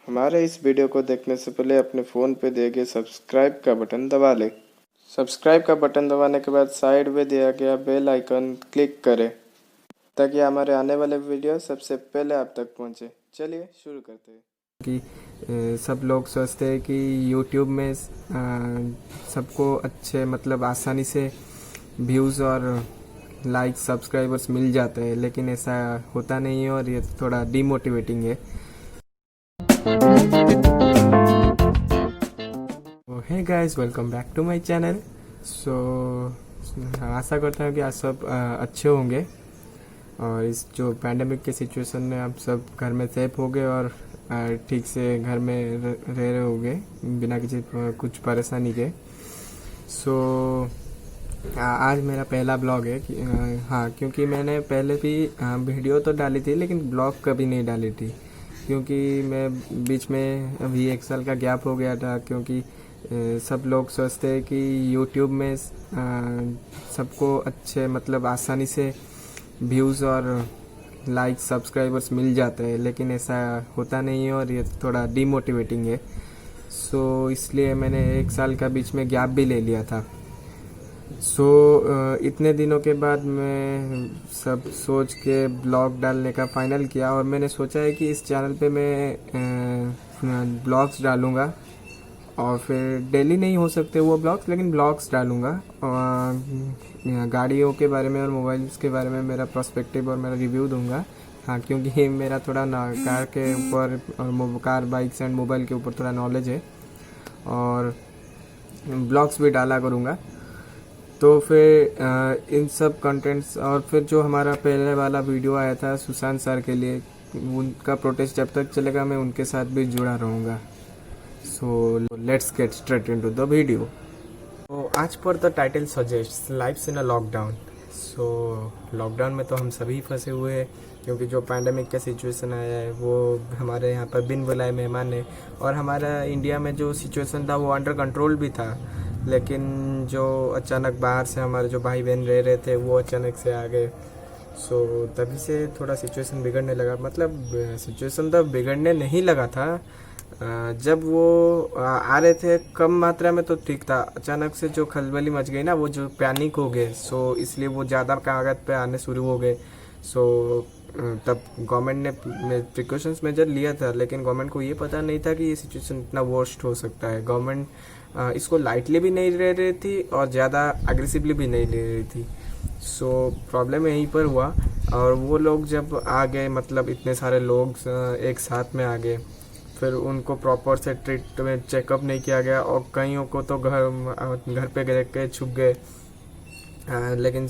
हमारे इस वीडियो को देखने से पहले अपने फ़ोन पे दिए गए सब्सक्राइब का बटन दबा लें। सब्सक्राइब का बटन दबाने के बाद साइड में दिया गया बेल आइकन क्लिक करें ताकि हमारे आने वाले वीडियो सबसे पहले आप तक पहुंचे। चलिए शुरू करते हैं। कि सब लोग सोचते हैं कि यूट्यूब में सबको अच्छे मतलब आसानी से व्यूज़ और लाइक सब्सक्राइबर्स मिल जाते हैं, लेकिन ऐसा होता नहीं है और ये थोड़ा डीमोटिवेटिंग है। Hey guys, welcome back to my channel. आशा करता हूँ कि आप सब अच्छे होंगे और इस जो पैंडेमिक के सिचुएशन में आप सब घर में सेफ हो गए और ठीक से घर में रह रहे होंगे बिना किसी कुछ परेशानी के। आज मेरा पहला ब्लॉग है कि हाँ, क्योंकि मैंने पहले भी वीडियो तो डाली थी लेकिन ब्लॉग कभी नहीं डाली थी, क्योंकि मैं बीच में अभी 1 साल का गैप हो गया था। क्योंकि सब लोग सोचते हैं कि यूट्यूब में सबको अच्छे मतलब आसानी से व्यूज़ और लाइक सब्सक्राइबर्स मिल जाते हैं, लेकिन ऐसा होता नहीं है और ये थोड़ा डीमोटिवेटिंग है। इसलिए मैंने 1 साल का बीच में गैप भी ले लिया था। इतने दिनों के बाद मैं सब सोच के ब्लॉग डालने का फाइनल किया और मैंने सोचा है कि इस चैनल पे मैं ब्लॉग्स डालूँगा और फिर डेली नहीं हो सकते वो ब्लॉग्स, लेकिन ब्लॉग्स डालूँगा गाड़ियों के बारे में और मोबाइल्स के बारे में मेरा पर्सपेक्टिव और मेरा रिव्यू दूंगा। हाँ, क्योंकि मेरा थोड़ा कार के ऊपर और कार बाइक्स एंड मोबाइल के ऊपर थोड़ा नॉलेज है और ब्लॉग्स भी डाला करूँगा। तो फिर इन सब कंटेंट्स और फिर जो हमारा पहले वाला वीडियो आया था सुशांत सर के लिए, उनका प्रोटेस्ट जब तक चलेगा मैं उनके साथ भी जुड़ा रहूँगा। Let's get straight into the video. आज पर the title suggest life's in a lockdown. Lockdown में तो हम सभी फंसे हुए हैं, क्योंकि जो पैंडेमिक का सिचुएशन आया है वो हमारे यहाँ पर बिन बुलाए मेहमान है और हमारा इंडिया में जो सिचुएशन था वो अंडर कंट्रोल भी था, लेकिन जो अचानक बाहर से हमारे जो भाई बहन रह रहे थे वो अचानक से आ गए। तभी से थोड़ा सिचुएशन बिगड़ने लगा। मतलब सिचुएशन तो बिगड़ने नहीं लगा था, जब वो आ रहे थे कम मात्रा में तो ठीक था। अचानक से जो खलबली मच गई ना, वो जो पैनिक हो गए, इसलिए वो ज़्यादा कागज पे आने शुरू हो गए। तब गवर्नमेंट ने प्रिकॉशंस मेजर लिया था, लेकिन गवर्नमेंट को ये पता नहीं था कि ये सिचुएशन इतना वर्स्ट हो सकता है। गवर्नमेंट इसको लाइटली भी नहीं ले रही थी और ज़्यादा अग्रेसिवली भी नहीं ले रही थी। प्रॉब्लम यहीं पर हुआ। और वो लोग जब आ गए, मतलब इतने सारे लोग एक साथ में आ गए, फिर उनको प्रॉपर से ट्रीटमेंट चेकअप नहीं किया गया और कईयों को तो घर पे रह के छुप गए। लेकिन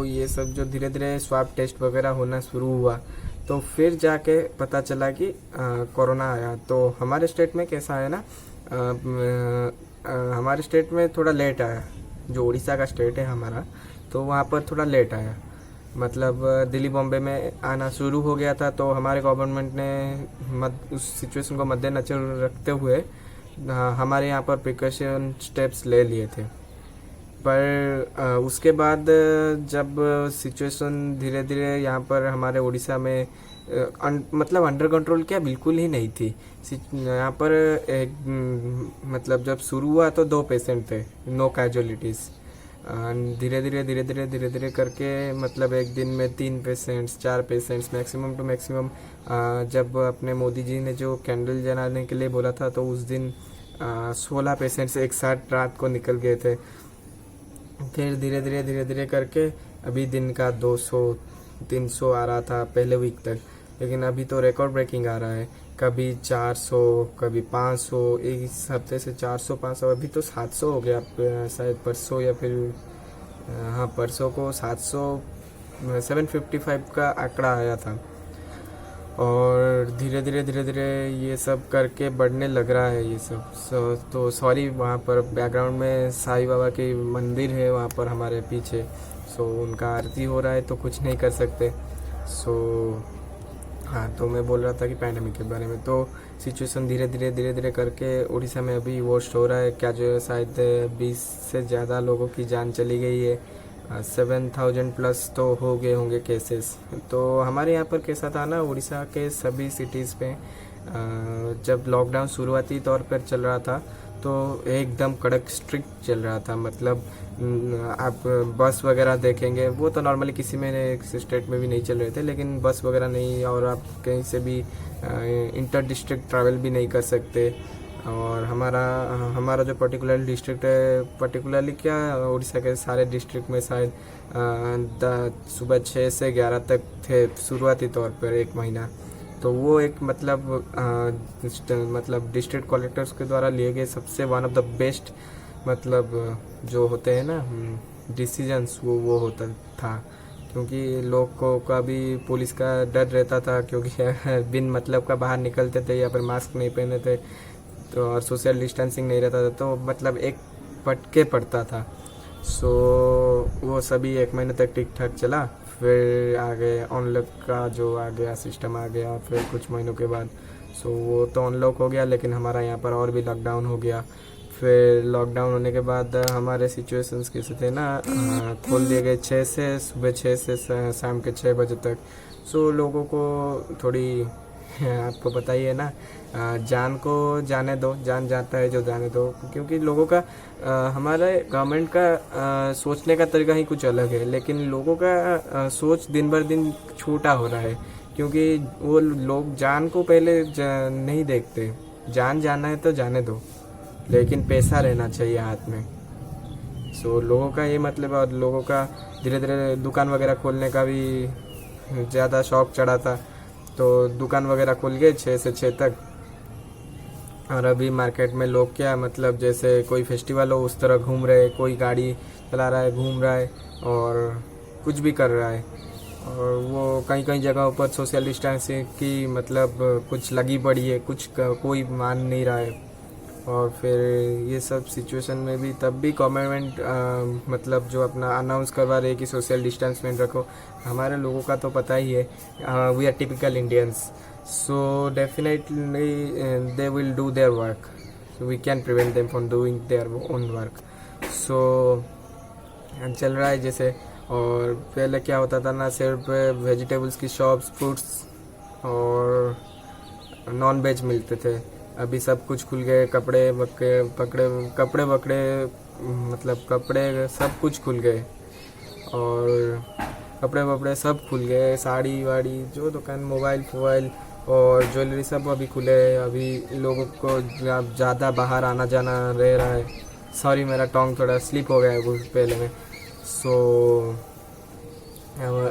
ये सब जो धीरे धीरे स्वाब टेस्ट वगैरह होना शुरू हुआ, तो फिर जाके पता चला कि कोरोना आया। तो हमारे स्टेट में कैसा है ना, हमारे स्टेट में थोड़ा लेट आया। जो उड़ीसा का स्टेट है हमारा, तो वहाँ पर थोड़ा लेट आया। मतलब दिल्ली बॉम्बे में आना शुरू हो गया था, तो हमारे गवर्नमेंट ने उस सिचुएशन को मद्देनजर रखते हुए हमारे यहाँ पर प्रिकॉशन स्टेप्स ले लिए थे। पर उसके बाद जब सिचुएशन धीरे धीरे यहाँ पर हमारे उड़ीसा में मतलब अंडर कंट्रोल क्या बिल्कुल ही नहीं थी। यहाँ पर मतलब जब शुरू हुआ तो 2 पेशेंट थे, नो कैजुअलिटीज़। धीरे धीरे करके मतलब एक दिन में 3 patients 4 patients maximum two maximum. जब अपने मोदी जी ने जो कैंडल जलाने के लिए बोला था, तो उस दिन 16 पेशेंट्स एक साथ रात को निकल गए थे। फिर धीरे धीरे करके अभी दिन का 200-300 आ रहा था पहले वीक तक, लेकिन अभी तो रिकॉर्ड ब्रेकिंग आ रहा है। कभी 400, कभी 500, एक हफ्ते से 400-500, अभी तो 700 हो गया शायद परसों, या फिर हाँ परसों को 755 का आंकड़ा आया था। और धीरे धीरे ये सब करके बढ़ने लग रहा है ये सब। तो सॉरी, वहाँ पर बैकग्राउंड में साईं बाबा की मंदिर है वहाँ पर हमारे पीछे, उनका आरती हो रहा है तो कुछ नहीं कर सकते। हाँ, तो मैं बोल रहा था कि पैंडेमिक के बारे में। तो सिचुएशन धीरे धीरे करके उड़ीसा में अभी वर्स्ट हो रहा है। क्या जो शायद 20 से ज़्यादा लोगों की जान चली गई है, 7,000 प्लस तो हो गए होंगे केसेस। तो हमारे यहाँ पर कैसा था ना, उड़ीसा के सभी सिटीज़ पे जब लॉकडाउन शुरुआती तौर पर चल रहा था तो एकदम कड़क स्ट्रिक्ट चल रहा था। मतलब आप बस वगैरह देखेंगे, वो तो नॉर्मली किसी में स्टेट में भी नहीं चल रहे थे, लेकिन बस वगैरह नहीं, और आप कहीं से भी इंटर डिस्ट्रिक्ट ट्रैवल भी नहीं कर सकते। और हमारा जो पर्टिकुलर डिस्ट्रिक्ट है, पर्टिकुलरली क्या उड़ीसा के सारे डिस्ट्रिक्ट में शायद सुबह 6 से 11 तक थे शुरुआती तौर पर, 1 महीना। तो वो एक मतलब डिस्ट्रिक्ट कलेक्टर्स के द्वारा लिए गए सबसे वन ऑफ द बेस्ट मतलब जो होते हैं ना डिसीजंस, वो होता था। क्योंकि लोगों का भी पुलिस का डर रहता था, क्योंकि बिन मतलब का बाहर निकलते थे या फिर मास्क नहीं पहने थे तो, और सोशल डिस्टेंसिंग नहीं रहता था, तो मतलब एक पटके पड़ता था। सो वो सभी 1 महीने तक ठीक ठाक चला। फिर आगे अनलॉक का जो आ गया सिस्टम आ गया फिर कुछ महीनों के बाद। सो वो तो अनलॉक हो गया, लेकिन हमारा यहाँ पर और भी लॉकडाउन हो गया। फिर लॉकडाउन होने के बाद हमारे सिचुएशंस कैसे थे ना, खोल दिए गए 6 से सुबह 6 से शाम के 6 बजे तक। सो लोगों को थोड़ी आपको पता ही है ना, जान को जाने दो, जान जाता है जो जाने दो। क्योंकि लोगों का हमारे गवर्नमेंट का सोचने का तरीका ही कुछ अलग है, लेकिन लोगों का सोच दिन भर दिन छोटा हो रहा है। क्योंकि वो लोग जान को पहले नहीं देखते। जान जाना है तो जाने दो, लेकिन पैसा रहना चाहिए हाथ में। सो लोगों का ये मतलब, और लोगों का धीरे धीरे दुकान वगैरह खोलने का भी ज़्यादा शौक चढ़ा था, तो दुकान वगैरह खुल गए 6 से 6 तक। और अभी मार्केट में लोग क्या मतलब जैसे कोई फेस्टिवल हो उस तरह घूम रहे, कोई गाड़ी चला रहा है, घूम रहा है और कुछ भी कर रहा है। और वो कई कई जगहों पर सोशल डिस्टेंसिंग की मतलब कुछ लगी पड़ी है, कुछ कोई मान नहीं रहा है। और फिर ये सब सिचुएशन में भी तब भी गवर्नमेंट मतलब जो अपना अनाउंस करवा रहे कि सोशल डिस्टेंसमेंट रखो। हमारे लोगों का तो पता ही है, we are typical Indians, so definitely they will do their work, so we can prevent them from doing their own work. So चल रहा है जैसे। और पहले क्या होता था ना, सिर्फ वेजिटेबल्स की शॉप्स, फ्रूट्स और नॉन वेज मिलते थे। अभी सब कुछ खुल गए, कपड़े वकड़े मतलब कपड़े सब कुछ खुल गए, और कपड़े वपड़े सब खुल गए, साड़ी वाड़ी जो दुकान, मोबाइल और ज्वेलरी सब अभी खुले हैं। अभी लोगों को ज़्यादा बाहर आना जाना रह रहा है। सॉरी मेरा टोंग थोड़ा स्लिप हो गया है कुछ पहले में। सो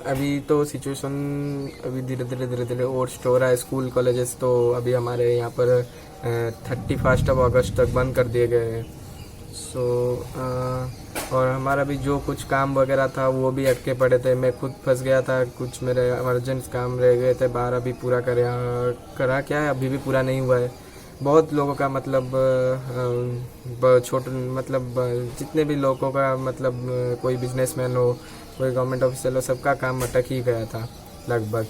अभी तो सिचुएशन अभी धीरे धीरे और हो रहा है। स्कूल कॉलेजेस तो अभी हमारे यहाँ पर 31 अगस्त तक बंद कर दिए गए हैं। सो और हमारा भी जो कुछ काम वगैरह था वो भी अटके पड़े थे। मैं खुद फंस गया था, कुछ मेरे अर्जेंट काम रह गए थे बाहर, अभी पूरा करा क्या है, अभी भी पूरा नहीं हुआ है। बहुत लोगों का मतलब छोटे मतलब जितने भी लोगों का मतलब कोई बिजनेसमैन हो, कोई गवर्नमेंट ऑफिसर हो, सबका काम अटक ही गया था लगभग।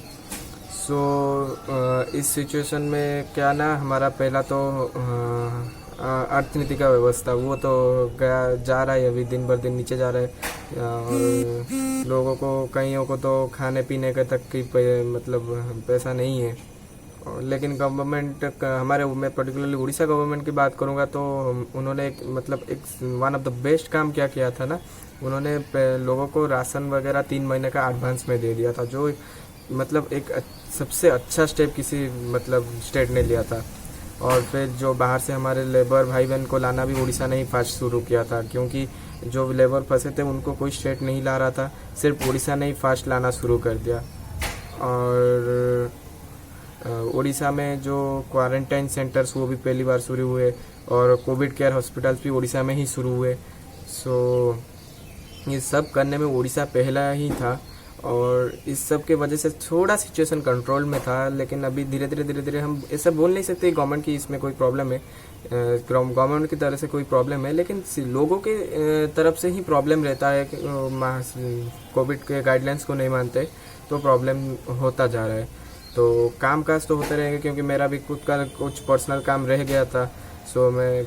सो इस सिचुएशन में क्या ना, हमारा पहला तो अर्थनीति का व्यवस्था वो तो जा रहा है, अभी दिन भर दिन नीचे जा रहा है। और लोगों को, कईयों को तो खाने पीने का तक की मतलब पैसा नहीं है। लेकिन गवर्नमेंट हमारे, मैं पर्टिकुलरली उड़ीसा गवर्नमेंट की बात करूँगा तो उन्होंने एक वन ऑफ द बेस्ट काम क्या किया था ना, उन्होंने लोगों को राशन वगैरह 3 महीने का एडवांस में दे दिया था, जो मतलब एक सबसे अच्छा स्टेप किसी मतलब स्टेट ने लिया था। और फिर जो बाहर से हमारे लेबर भाई बहन को लाना भी उड़ीसा ने ही फास्ट शुरू किया था, क्योंकि जो लेबर फंसे थे उनको कोई स्टेट नहीं ला रहा था, सिर्फ उड़ीसा ने ही फास्ट लाना शुरू कर दिया। और उड़ीसा में जो क्वारंटाइन सेंटर्स वो भी पहली बार शुरू हुए, और कोविड केयर हॉस्पिटल्स भी उड़ीसा में ही शुरू हुए। सो ये सब करने में उड़ीसा पहला ही था, और इस सब के वजह से थोड़ा सिचुएशन कंट्रोल में था। लेकिन अभी धीरे धीरे हम ऐसा बोल नहीं सकते गवर्नमेंट की इसमें कोई प्रॉब्लम है, गवर्नमेंट की तरफ से कोई प्रॉब्लम है, लेकिन लोगों के तरफ से ही प्रॉब्लम रहता है। कोविड के गाइडलाइंस को नहीं मानते तो प्रॉब्लम होता जा रहा है। तो काम काज तो होते रहेंगे, क्योंकि मेरा भी खुद का कुछ पर्सनल काम रह गया था। सो मैं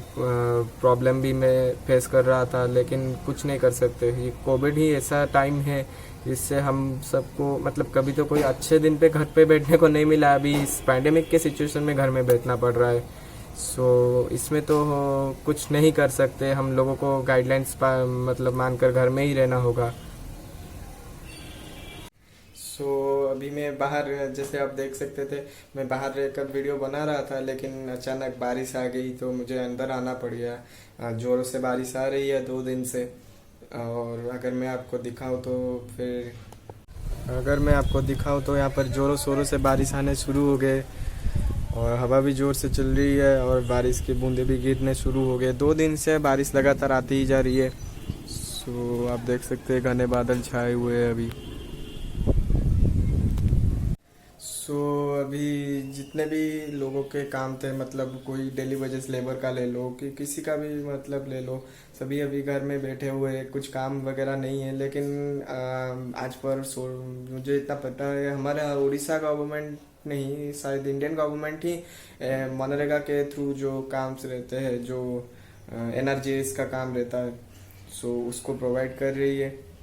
प्रॉब्लम भी मैं फेस कर रहा था, लेकिन कुछ नहीं कर सकते। ये कोविड ही ऐसा टाइम है इससे हम सबको मतलब कभी तो कोई अच्छे दिन पे घर पे बैठने को नहीं मिला, अभी इस पैंडेमिक के सिचुएशन में घर में बैठना पड़ रहा है। सो इसमें तो कुछ नहीं कर सकते, हम लोगों को गाइडलाइंस मतलब मानकर घर में ही रहना होगा। सो अभी मैं बाहर, जैसे आप देख सकते थे, मैं बाहर रहकर वीडियो बना रहा था, लेकिन अचानक बारिश आ गई तो मुझे अंदर आना पड़ गया। ज़ोरों से बारिश आ रही है 2 दिन से। और अगर मैं आपको दिखाऊं तो यहाँ पर ज़ोरों शोरों से बारिश आने शुरू हो गए, और हवा भी ज़ोर से चल रही है, और बारिश की बूंदें भी गिरने शुरू हो गए। 2 दिन से बारिश लगातार आती ही जा रही है। सो आप देख सकते हैं घने बादल छाए हुए हैं अभी। सो अभी जितने भी लोगों के काम थे, मतलब कोई डेली वेजेस लेबर का ले लो कि किसी का भी मतलब ले लो, सभी अभी घर में बैठे हुए हैं, कुछ काम वगैरह नहीं है। लेकिन आज पर मुझे इतना पता है, हमारा उड़ीसा गवर्नमेंट नहीं, शायद इंडियन गवर्नमेंट ही मनरेगा के थ्रू जो काम रहते हैं, जो एनआरजीएस का काम रहता है, सो उसको प्रोवाइड कर रही है।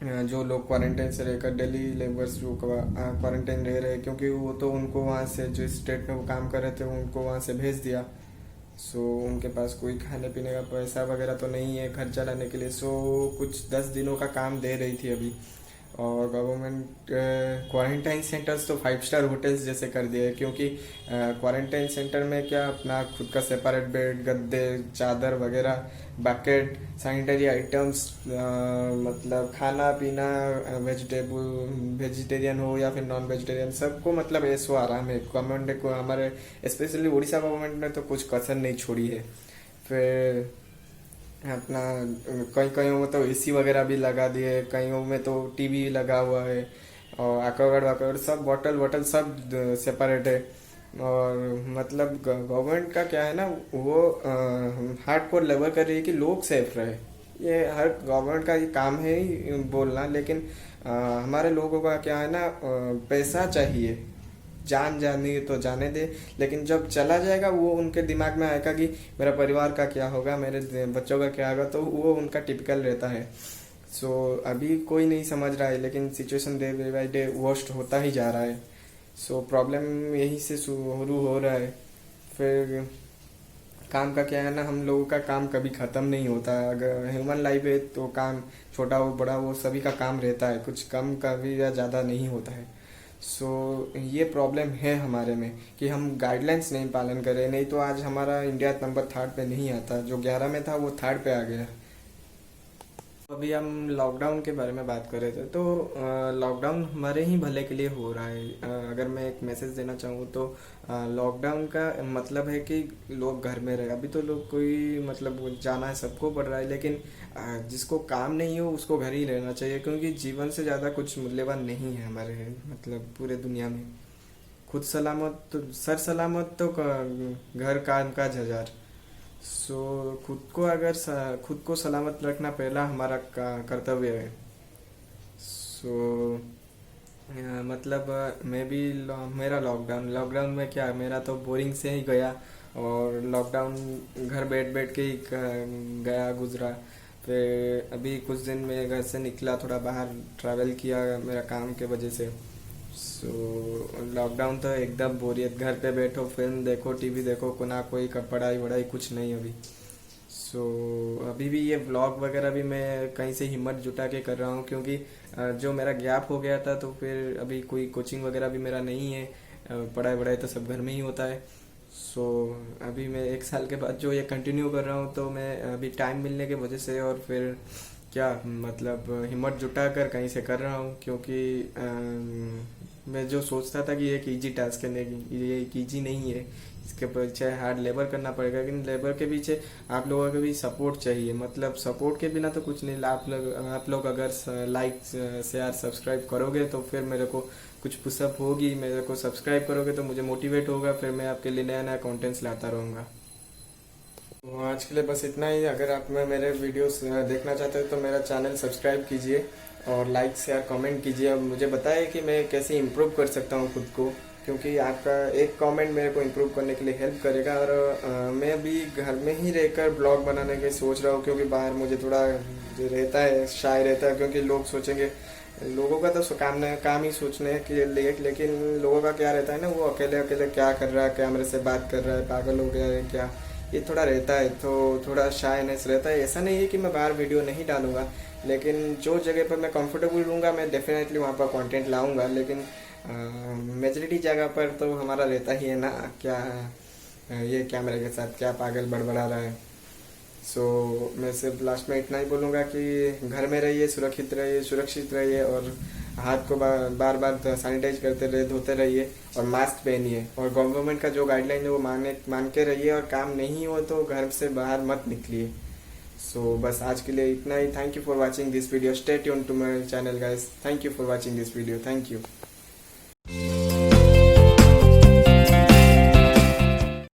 जो लोग क्वारंटाइन से रहकर डेली लेबर्स जो क्वारंटाइन रह रहे हैं, क्योंकि वो तो उनको वहाँ से जो स्टेट में वो काम कर रहे थे उनको वहाँ से भेज दिया। सो उनके पास कोई खाने पीने का पैसा वगैरह तो नहीं है घर चलाने के लिए। सो कुछ 10 दिनों का काम दे रही थी अभी। और गवर्नमेंट क्वारंटाइन सेंटर्स तो 5 स्टार होटल्स जैसे कर दिए हैं, क्योंकि क्वारंटाइन सेंटर में क्या अपना खुद का सेपरेट बेड, गद्दे, चादर वगैरह, बकेट, सैनिटरी आइटम्स, मतलब खाना पीना, वेजिटेरियन हो या फिर नॉन वेजिटेरियन, सबको मतलब ऐसो आराम है। गवर्नमेंट को, हमारे स्पेशली उड़ीसा गवर्नमेंट ने तो कुछ कसर नहीं छोड़ी है। फिर अपना कई कईयों में तो एसी वगैरह भी लगा दिए, कईयों में तो टीवी लगा हुआ है, और एक्वागार्ड वाकवागार्ड सब, बॉटल वॉटल सब सेपरेट है। और मतलब गवर्नमेंट का क्या है ना, वो हार्ड कोर लेबर कर रही है कि लोग सेफ रहे। ये हर गवर्नमेंट का ये काम है ही बोलना, लेकिन हमारे लोगों का क्या है ना, पैसा चाहिए, जान जानी तो जाने दे, लेकिन जब चला जाएगा वो उनके दिमाग में आएगा कि मेरा परिवार का क्या होगा, मेरे बच्चों का क्या होगा, तो वो उनका टिपिकल रहता है। सो अभी कोई नहीं समझ रहा है, लेकिन situation day by day worst होता ही जा रहा है। सो प्रॉब्लम यहीं से शुरू हो रहा है। फिर काम का क्या है ना, हम लोगों का काम कभी ख़त्म नहीं होता है। अगर ह्यूमन लाइफ है तो काम छोटा हो बड़ा हो सभी का काम रहता है, कुछ कम कभी या ज़्यादा नहीं होता है। सो ये प्रॉब्लम है हमारे में कि हम गाइडलाइंस नहीं पालन कर रहे, नहीं तो आज हमारा इंडिया नंबर 3 पे नहीं आता, जो 11 में था वो 3 पे आ गया। अभी हम लॉकडाउन के बारे में बात कर रहे थे, तो लॉकडाउन हमारे ही भले के लिए हो रहा है। अगर मैं एक मैसेज देना चाहूँ तो लॉकडाउन का मतलब है कि लोग घर में रहे। अभी तो लोग कोई मतलब जाना है, सबको पड़ रहा है, लेकिन जिसको काम नहीं हो उसको घर ही रहना चाहिए, क्योंकि जीवन से ज़्यादा कुछ मूल्यवान नहीं है हमारे मतलब पूरे दुनिया में। खुद सलामत तो सर सलामत तो घर काम काज हजार। सो खुद को सलामत रखना पहला हमारा कर्तव्य है। सो मतलब मैं भी मेरा लॉकडाउन में क्या, मेरा तो बोरिंग से ही गया, और लॉकडाउन घर बैठ बैठ के ही गया गुजरा। फिर अभी कुछ दिन में घर से निकला, थोड़ा बाहर ट्रैवल किया मेरा काम के वजह से। सो लॉकडाउन तो एकदम बोरियत, घर पे बैठो, फिल्म देखो, टीवी देखो, ना कोई पढ़ाई वढ़ाई कुछ नहीं अभी। सो अभी भी ये व्लॉग वगैरह भी मैं कहीं से हिम्मत जुटा के कर रहा हूँ, क्योंकि जो मेरा गैप हो गया था, तो फिर अभी कोई कोचिंग वगैरह भी मेरा नहीं है, पढ़ाई वढ़ाई तो सब घर में ही होता है। सो अभी मैं 1 साल के बाद जो ये कंटिन्यू कर रहा हूँ, तो मैं अभी टाइम मिलने के वजह से, और फिर क्या मतलब हिम्मत जुटा कर कहीं से कर रहा हूँ, क्योंकि मैं जो सोचता था कि ये एक ईजी टास्क है, ये एक ईजी नहीं है, इसके पीछे हार्ड लेबर करना पड़ेगा, लेकिन लेबर के पीछे आप लोगों का भी सपोर्ट चाहिए। मतलब सपोर्ट के बिना तो कुछ नहीं। आप लोग अगर लाइक शेयर सब्सक्राइब करोगे तो फिर मेरे को कुछ पुशअप होगी, मेरे को सब्सक्राइब करोगे तो मुझे मोटिवेट होगा, फिर मैं आपके लिए नया नया कंटेंट्स लाता रहूँगा। तो आज के लिए बस इतना ही। अगर आप मेरे वीडियोस देखना चाहते हो तो मेरा चैनल सब्सक्राइब कीजिए, और लाइक शेयर कमेंट कीजिए, मुझे बताइए कि मैं कैसे इम्प्रूव कर सकता हूँ खुद को, क्योंकि आपका एक कमेंट मेरे को इम्प्रूव करने के लिए हेल्प करेगा। और मैं भी घर में ही रहकर ब्लॉग बनाने की सोच रहा हूँ, क्योंकि बाहर मुझे थोड़ा जो रहता है शाय रहता है, क्योंकि लोग सोचेंगे लोगों का तो काम ही सोचने के लिए, लेकिन लोगों का क्या रहता है ना, वो अकेले अकेले क्या कर रहा है, कैमरे से बात कर रहा है, पागल हो गया है क्या, ये थोड़ा रहता है, तो थोड़ा शायनेस रहता है। ऐसा नहीं है कि मैं बाहर वीडियो नहीं डालूंगा, लेकिन जो जगह पर मैं कंफर्टेबल रहूँगा मैं डेफिनेटली वहाँ पर कंटेंट लाऊंगा, लेकिन मेजॉरिटी जगह पर तो हमारा रहता ही है ना, क्या ये कैमरे के साथ क्या पागल बड़बड़ा रहा है। सो मैं सिर्फ लास्ट में इतना ही बोलूँगा कि घर में रहिए, सुरक्षित रहिए, और हाथ को बार बार सैनिटाइज करते रहिए, धोते रहिए, और मास्क पहनिए, और गवर्नमेंट का जो गाइडलाइन है वो मान के रहिए, और काम नहीं हो तो घर से बाहर मत निकलिए। सो बस आज के लिए इतना ही। Thank you for watching this video, stay tune to my channel guys, thank you for watching this video, thank you.